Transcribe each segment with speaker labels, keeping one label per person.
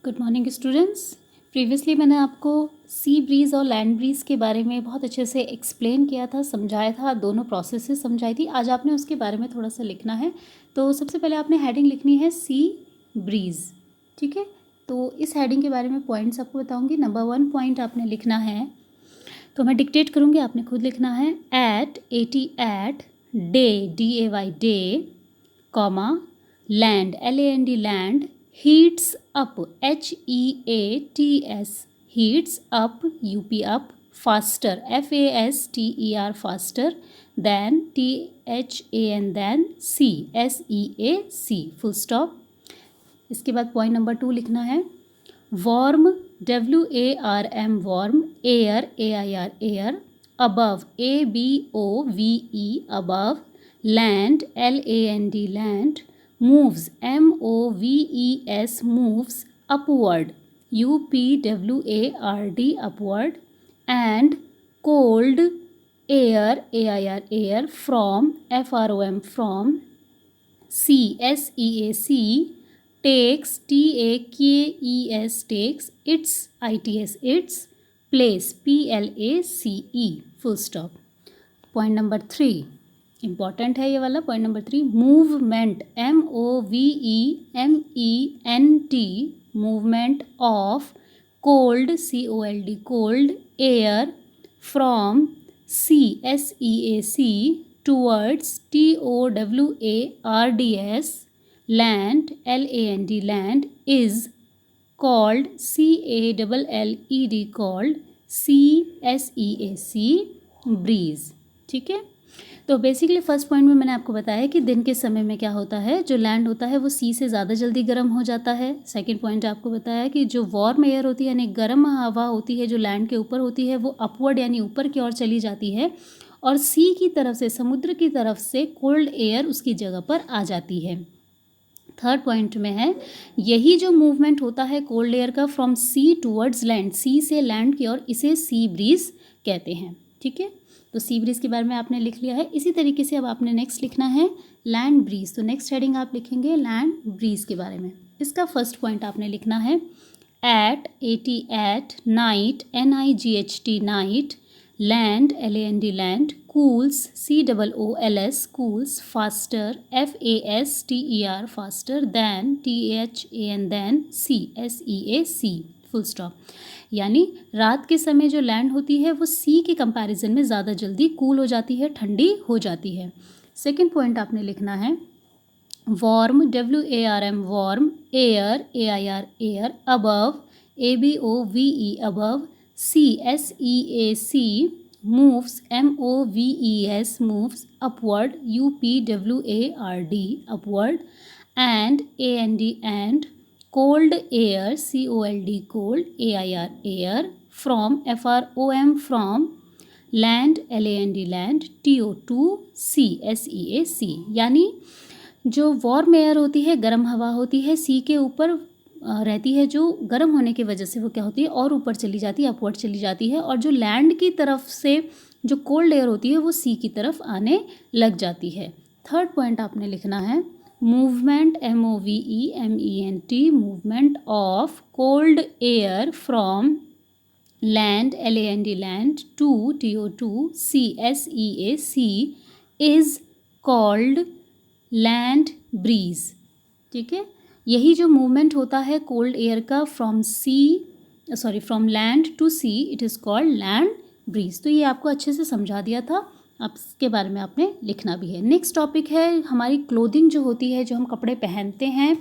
Speaker 1: Good morning students. Previously मैंने आपको सी bridge और लैंड ब्रीज़ के बारे में बहुत अच्छे से एक्सप्लेन किया था, समझाया था, दोनों प्रोसेसेस समझाई थी। आज आपने उसके बारे में थोड़ा सा लिखना है। तो सबसे पहले आपने हेडिंग लिखनी है सी ब्रीज़, ठीक है। तो इस हेडिंग के बारे में पॉइंट्स आपको बताऊंगी। नंबर 1 पॉइंट आपने लिखना है, तो मैं डिक्टेट करूँगी, आपने खुद लिखना है। At day DAY day, comma land LAND land, heats up HEATS heats up UP up, faster FASTER faster, than THAN than, SEAC full stop। इसके बाद पॉइंट नंबर 2 लिखना है। warm WARM warm, air AIR air, above ABOVE above, land LAND land, moves MOVES moves, upward UPWARD upward, and cold air AIR air, from FROM from, CSEAC takes TAKES takes, its its place PLACE full stop। Point number 3 important है ये वाला। Point number 3, movement MOVEMENT movement of cold COLD cold air from CSEAC towards TOWARDS land LAND land is called CALLED called CSEAC breeze, ठीक है। तो basically first point में मैंने आपको बताया कि दिन के समय में क्या होता है, जो लैंड होता है वो सी से ज़्यादा जल्दी गर्म हो जाता है। सेकंड पॉइंट आपको बताया कि जो वार्म एयर होती है यानी गर्म हवा होती है जो लैंड के ऊपर होती है वो अपवर्ड यानी ऊपर की ओर चली जाती है, और सी की तरफ से, समुद्र की तरफ से कोल्ड एयर उसकी जगह पर आ जाती है। थर्ड पॉइंट में है, यही जो मूवमेंट होता है कोल्ड एयर का फ्रॉम सी टूवर्ड्स लैंड, सी से लैंड की ओर, इसे सी ब्रीज कहते हैं, ठीक है। तो सी ब्रीज के बारे में आपने लिख लिया है। इसी तरीके से अब आपने नेक्स्ट लिखना है लैंड ब्रीज। तो नेक्स्ट हेडिंग आप लिखेंगे लैंड ब्रीज के बारे में। इसका फर्स्ट पॉइंट आपने लिखना है, at night NIGHT night, land LAND land, cools COOLS cools, faster FASTER faster, than THAN than, SEAC full stop। यानी रात के समय जो लैंड होती है वो सी के कंपैरिजन में ज़्यादा जल्दी कूल हो जाती है, ठंडी हो जाती है। सेकंड पॉइंट आपने लिखना है, warm WARM warm, air AIR air, above ABOVE above, CSEAC moves MOVES moves, upward UPWARD upward, and and, cold air COLD cold AIR air, from FROM from, land LAND land, TO2 CSEAC। यानी जो warm air होती है, गर्म हवा होती है, सी के ऊपर रहती है, जो गर्म होने की वजह से वो क्या होती है और ऊपर चली जाती है, अपवर्ड चली जाती है, और जो लैंड की तरफ से जो कोल्ड एयर होती है वो सी की तरफ आने लग जाती है। थर्ड पॉइंट आपने लिखना है, movement MOVEMENT movement of cold air from land LAND land to TO2 CSEAC is called land breeze, ठीक है। यही जो मूवमेंट होता है कोल्ड एयर का from land to sea, it is called land breeze. तो ये आपको अच्छे से समझा दिया था, अब इसके बारे में आपने लिखना भी है। नेक्स्ट टॉपिक है हमारी क्लोथिंग जो होती है, जो हम कपड़े पहनते हैं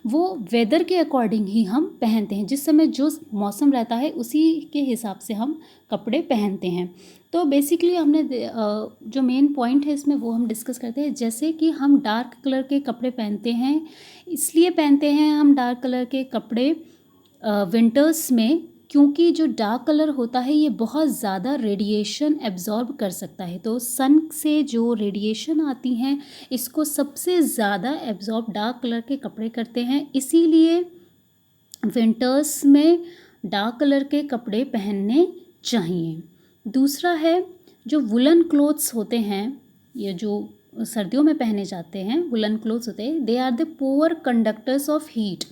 Speaker 1: वो वेदर के अकॉर्डिंग ही हम पहनते हैं। जिस समय जो मौसम रहता है उसी के हिसाब से हम कपड़े पहनते हैं। तो बेसिकली हमने जो मेन पॉइंट है इसमें वो हम डिस्कस करते हैं। जैसे कि हम डार्क कलर के कपड़े पहनते हैं, इसलिए पहनते हैं हम डार्क कलर के कपड़े विंटर्स में, क्योंकि जो डार्क कलर होता है ये बहुत ज़्यादा रेडिएशन एब्जॉर्ब कर सकता है। तो सन से जो रेडिएशन आती हैं इसको सबसे ज़्यादा एब्जॉर्ब डार्क कलर के कपड़े करते हैं, इसीलिए विंटर्स में डार्क कलर के कपड़े पहनने चाहिए। दूसरा है जो वुलन क्लोथ्स होते हैं, ये जो सर्दियों में पहने जाते हैं वुलन क्लोथ्स होते हैं, they are the poor conductors of heat.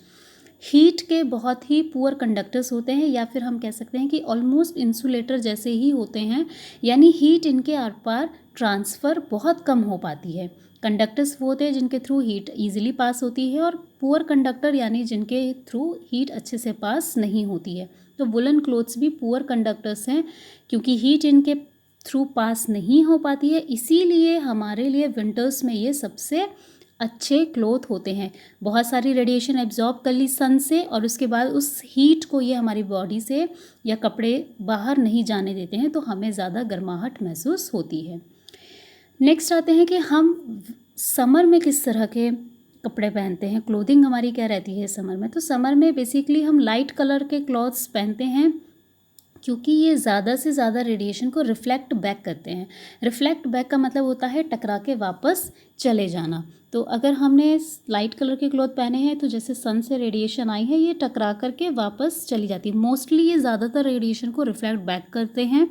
Speaker 1: Heat के बहुत ही पुअर कंडक्टर्स होते हैं, या फिर हम कह सकते हैं कि ऑलमोस्ट इंसुलेटर जैसे ही होते हैं, यानी हीट इनके आर पार ट्रांसफ़र बहुत कम हो पाती है। कंडक्टर्स वो होते हैं जिनके थ्रू हीट ईजिली पास होती है, और पुअर कंडक्टर यानी जिनके थ्रू हीट अच्छे से पास नहीं होती है। तो वुलन क्लोथ्स भी पुअर कंडक्टर्स हैं, क्योंकि हीट इनके थ्रू पास नहीं हो पाती है, इसीलिए हमारे लिए विंटर्स में ये सबसे अच्छे क्लोथ होते हैं। बहुत सारी रेडिएशन एब्जॉर्ब कर ली सन से, और उसके बाद उस हीट को ये हमारी बॉडी से या कपड़े बाहर नहीं जाने देते हैं, तो हमें ज़्यादा गर्माहट महसूस होती है। नेक्स्ट आते हैं कि हम समर में किस तरह के कपड़े पहनते हैं, क्लोथिंग हमारी क्या रहती है समर में। तो समर में बेसिकली हम लाइट कलर के क्लॉथ्स पहनते हैं, क्योंकि ये ज़्यादा से ज़्यादा रेडिएशन को रिफ्लेक्ट बैक करते हैं। रिफ्लेक्ट बैक का मतलब होता है टकरा के वापस चले जाना। तो अगर हमने लाइट कलर के क्लॉथ पहने हैं, तो जैसे सन से रेडिएशन आई है, ये टकरा करके वापस चली जाती है। मोस्टली ये ज़्यादातर रेडिएशन को रिफ्लेक्ट बैक करते हैं,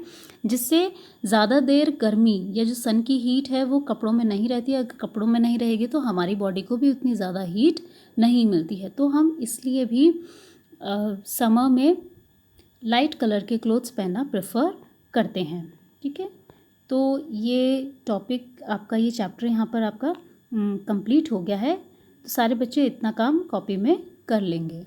Speaker 1: जिससे ज़्यादा देर गर्मी या जो सन की हीट है वो कपड़ों में नहीं रहती है। अगर कपड़ों में नहीं रहेगी तो हमारी बॉडी को भी उतनी ज़्यादा हीट नहीं मिलती है। तो हम इसलिए भी समर में लाइट कलर के क्लोथ्स पहनना प्रेफर करते हैं। ठीक है, तो ये टॉपिक आपका, ये चैप्टर यहाँ पर आपका कंप्लीट हो गया है। तो सारे बच्चे इतना काम कॉपी में कर लेंगे।